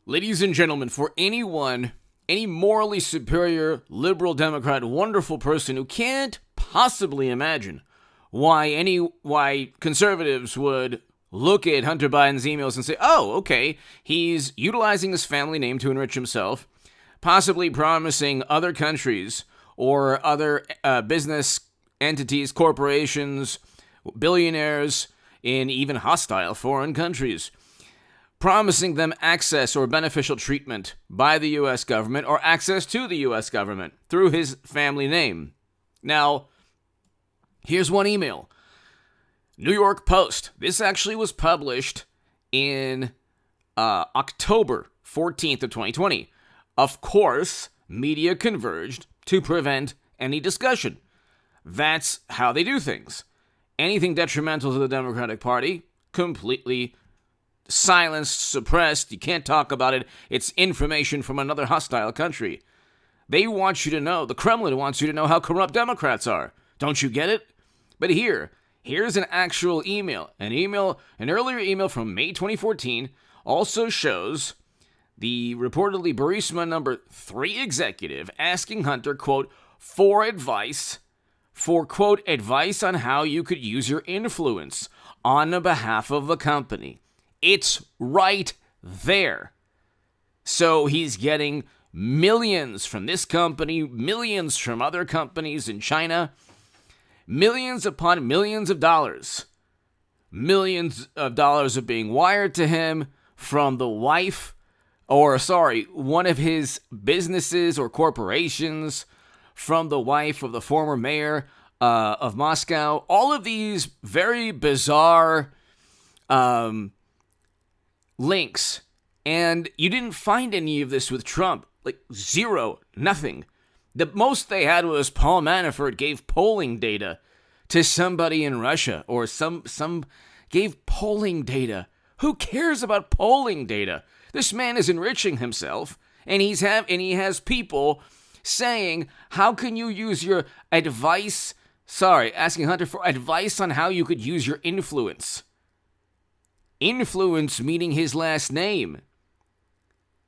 Ladies and gentlemen, for anyone, any morally superior, liberal Democrat, wonderful person who can't possibly imagine why conservatives would look at Hunter Biden's emails and say, oh, okay, he's utilizing his family name to enrich himself, possibly promising other countries or other business entities, corporations, billionaires in even hostile foreign countries, promising them access or beneficial treatment by the U.S. government or access to the U.S. government through his family name. Now, here's one email. New York Post. This actually was published in October 14th of 2020. Of course, media converged to prevent any discussion. That's how they do things. Anything detrimental to the Democratic Party, completely silenced, suppressed. You can't talk about it. It's information from another hostile country. They want you to know, the Kremlin wants you to know how corrupt Democrats are. Don't you get it? But here's an actual email. An earlier email from May 2014 also shows the reportedly Burisma number 3 executive asking Hunter, quote, for advice on how you could use your influence on the behalf of the company. It's right there. So he's getting millions from this company, millions from other companies in China, millions upon millions of dollars. Millions of dollars are being wired to him from the wife, one of his businesses or corporations, from the wife of the former mayor of Moscow. All of these very bizarre links, and you didn't find any of this with Trump. Like zero, nothing. The most they had was Paul Manafort gave polling data to somebody in Russia, or some gave polling data. Who cares about polling data? This man is enriching himself, and he has people saying, how can you use your advice? Asking Hunter for advice on how you could use your influence. Influence meaning his last name.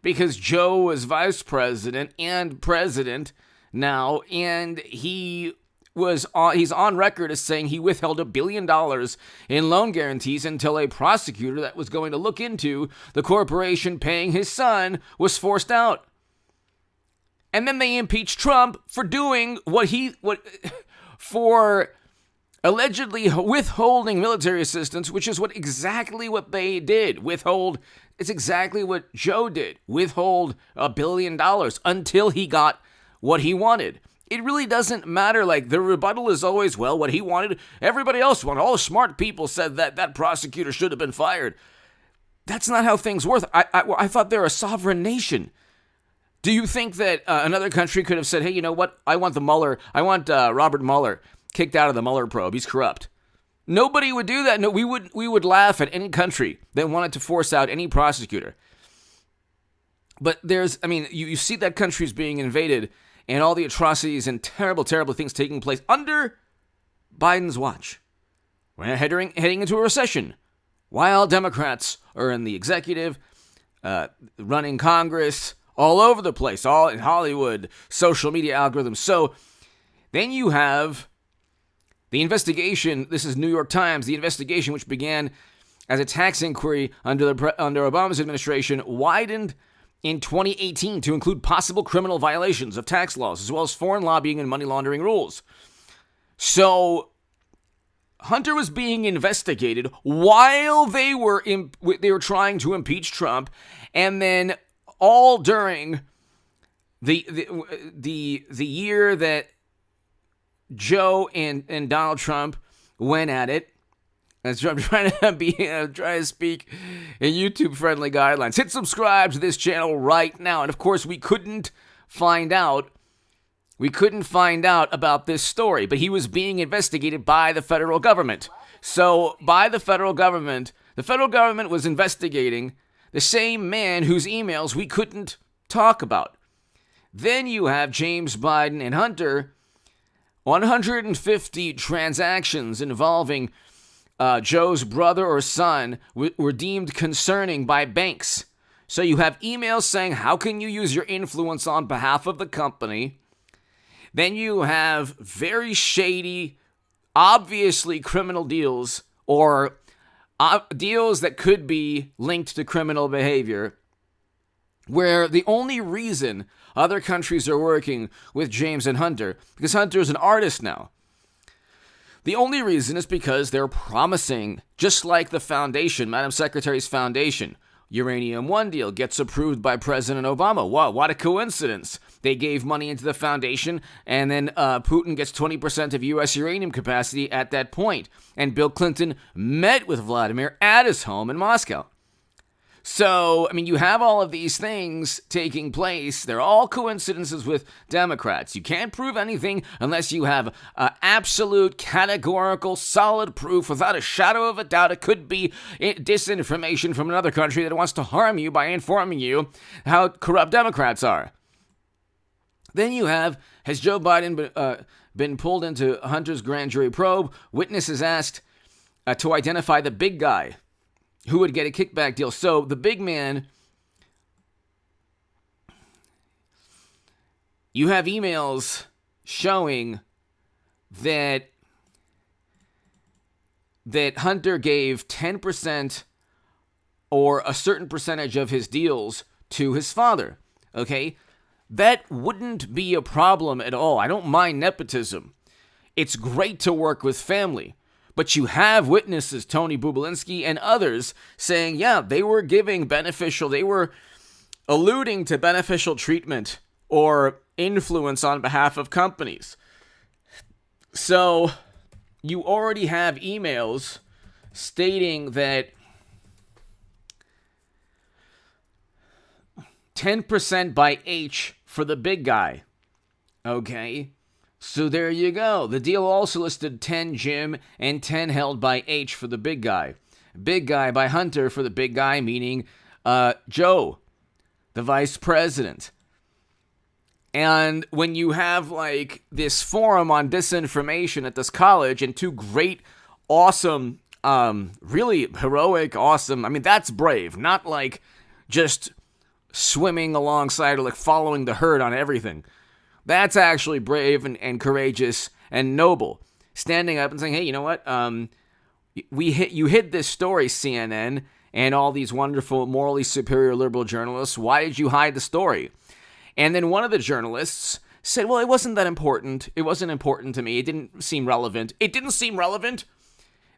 Because Joe was vice president and president now, and he's on record as saying he withheld $1 billion in loan guarantees until a prosecutor that was going to look into the corporation paying his son was forced out. And then they impeached Trump for doing for allegedly withholding military assistance, which is exactly what they did. It's exactly what Joe did. Withhold $1 billion until he got what he wanted. It really doesn't matter. Like, the rebuttal is always, well, what he wanted, everybody else wanted. All the smart people said that prosecutor should have been fired. That's not how things work. I thought they're a sovereign nation. Do you think that another country could have said, hey, you know what? I want Robert Mueller kicked out of the Mueller probe. He's corrupt. Nobody would do that. No, we would laugh at any country that wanted to force out any prosecutor. But you see that country's being invaded and all the atrocities and terrible, terrible things taking place under Biden's watch. We're heading into a recession while Democrats are in the executive, running Congress, all over the place, all in Hollywood, social media algorithms. So then you have the investigation. This is New York Times. The investigation, which began as a tax inquiry under Obama's administration, widened in 2018 to include possible criminal violations of tax laws, as well as foreign lobbying and money laundering rules. So Hunter was being investigated while they were trying to impeach Trump, and then all during the year that Joe and Donald Trump went at it. I'm trying to speak in YouTube-friendly guidelines. Hit subscribe to this channel right now. And of course, we couldn't find out about this story, but he was being investigated by the federal government. So by the federal government was investigating the same man whose emails we couldn't talk about. Then you have James Biden and Hunter, 150 transactions involving Joe's brother or son were deemed concerning by banks. So you have emails saying, how can you use your influence on behalf of the company? Then you have very shady, obviously criminal deals, or deals that could be linked to criminal behavior, where the only reason other countries are working with James and Hunter, because Hunter is an artist now, the only reason is because they're promising, just like the foundation, Madam Secretary's foundation, Uranium One deal gets approved by President Obama. Wow, what a coincidence. They gave money into the foundation, and then Putin gets 20% of U.S. uranium capacity at that point. And Bill Clinton met with Vladimir at his home in Moscow. So, I mean, you have all of these things taking place. They're all coincidences with Democrats. You can't prove anything unless you have absolute, categorical, solid proof without a shadow of a doubt. It could be disinformation from another country that wants to harm you by informing you how corrupt Democrats are. Then you have, has Joe Biden been pulled into Hunter's grand jury probe? Witnesses asked to identify the big guy who would get a kickback deal. So the big man, you have emails showing that Hunter gave 10% or a certain percentage of his deals to his father. Okay? That wouldn't be a problem at all. I don't mind nepotism. It's great to work with family. But you have witnesses, Tony Bublinsky and others, saying, yeah, they were they were alluding to beneficial treatment or influence on behalf of companies. So you already have emails stating that 10% by H for the big guy. Okay? So there you go. The deal also listed 10 Jim and 10 held by H for the big guy. Big guy by Hunter for the big guy, meaning Joe, the vice president. And when you have like this forum on disinformation at this college and two great, awesome, really heroic, awesome, I mean, that's brave. Not like just swimming alongside or like following the herd on everything. That's actually brave and courageous and noble. Standing up and saying, hey, you know what? You hid this story, CNN, and all these wonderful, morally superior liberal journalists. Why did you hide the story? And then one of the journalists said, well, it wasn't that important. It wasn't important to me. It didn't seem relevant. It didn't seem relevant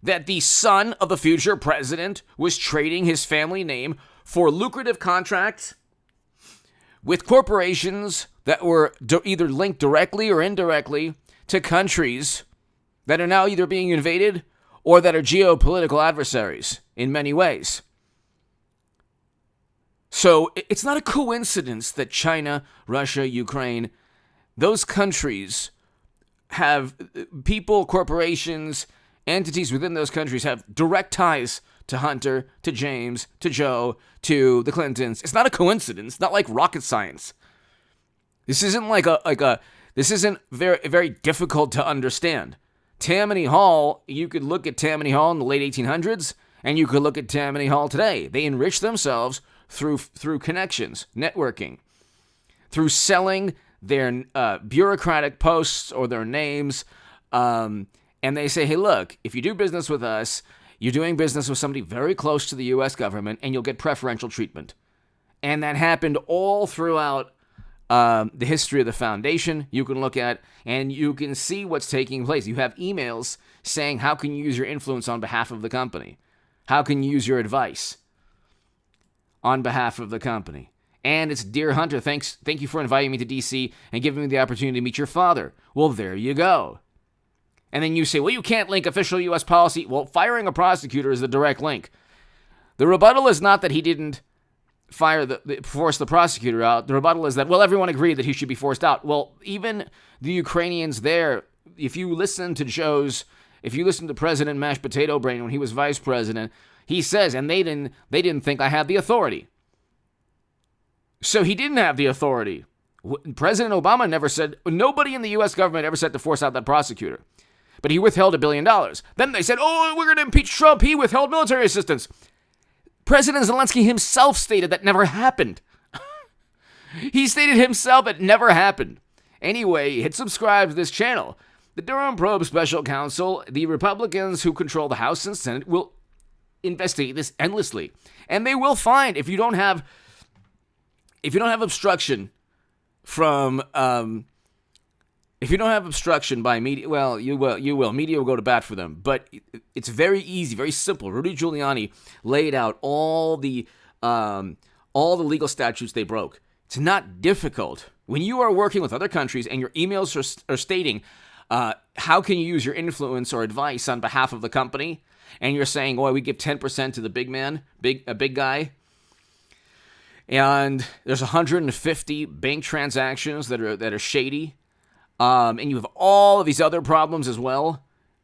that the son of the future president was trading his family name for lucrative contracts with corporations that were either linked directly or indirectly to countries that are now either being invaded or that are geopolitical adversaries in many ways. So it's not a coincidence that China, Russia, Ukraine, those countries have people, corporations, entities within those countries have direct ties to Hunter, to James, to Joe, to the Clintons. It's not a coincidence. Not like rocket science. This isn't this isn't very difficult to understand. Tammany Hall, you could look at Tammany Hall in the late 1800s, and you could look at Tammany Hall today. They enrich themselves through connections, networking, through selling their bureaucratic posts or their names, and they say, hey, look, if you do business with us, you're doing business with somebody very close to the U.S. government, and you'll get preferential treatment. And that happened all throughout the history of the foundation. You can look at, and you can see what's taking place. You have emails saying, how can you use your influence on behalf of the company? How can you use your advice on behalf of the company? And it's, Dear Hunter, thank you for inviting me to D.C. and giving me the opportunity to meet your father. Well, there you go. And then you say, well, you can't link official U.S. policy. Well, firing a prosecutor is the direct link. The rebuttal is not that he didn't force the prosecutor out. The rebuttal is that, well, everyone agreed that he should be forced out. Well, even the Ukrainians there, if you listen to President Mashed Potato Brain when he was vice president, he says, and they didn't think I had the authority. So he didn't have the authority. President Obama never said, nobody in the U.S. government ever said to force out that prosecutor. But he withheld $1 billion. Then they said, oh, we're going to impeach Trump. He withheld military assistance. President Zelensky himself stated that never happened. He stated himself it never happened. Anyway, hit subscribe to this channel. The Durham Probe Special Counsel, the Republicans who control the House and Senate, will investigate this endlessly. And they will find, if you don't have obstruction from, if you don't have obstruction by media, well, you will. Media will go to bat for them. But it's very easy, very simple. Rudy Giuliani laid out all the legal statutes they broke. It's not difficult. When you are working with other countries and your emails are stating, how can you use your influence or advice on behalf of the company, and you're saying, "Oh, we give 10% to the big man, a big guy," and there's 150 bank transactions that are shady, and you have all of these other problems as well.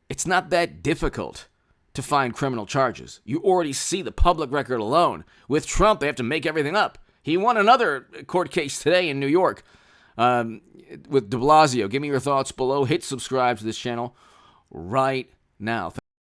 It's not that difficult to find criminal charges. You already see the public record alone. With Trump, they have to make everything up. He won another court case today in New York with de Blasio. Give me your thoughts below. Hit subscribe to this channel right now.